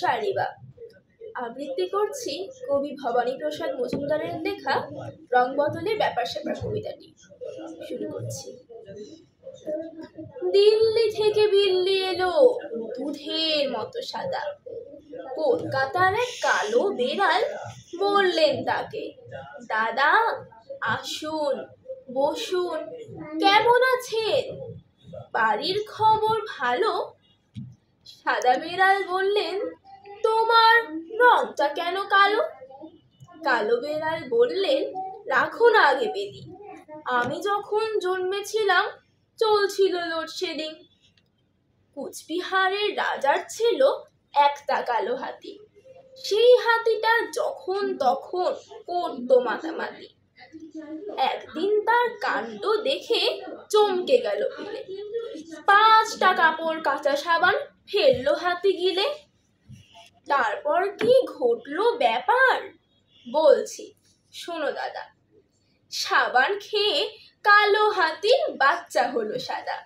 সারি সারি বা। আবৃত্তি করছি কবি ভবানীপ্রসাদ মজুমদারের লেখা রংবদলের ব্যাপার স্যাপার কবিতাটি। শুরু করছি। দিল্লি থেকে বিল্লি এলো দুধের মতো সাদা, কলকাতার এক কালো বেড়াল বললেন তাকে, দাদা আসুন বসুন, কেমন আছেন, বাড়ির খবর ভালো? সাদা বেড়াল বললেন, তোমার রংটা কেন কালো? কালো বেড়াল বললেন, রাখো না আগে বেদি, আমি যখন জন্মেছিলাম চলছিল লোডশেডিং। কুচবিহারের রাজার ছিল একটা কালো হাতি, সেই হাতিটা যখন তখন করতো মাতামাতি। একদিন তার কাণ্ড দেখে চমকে গেল পিলে, 5টা কাপড় কাঁচা সাবান ফেললো হাতি গিলে। তারপর কি ঘটলো ব্যাপার বলছি, শোনো দাদা। সাবান খেয়ে কালো হাতির বাচ্চা হলো সাদা।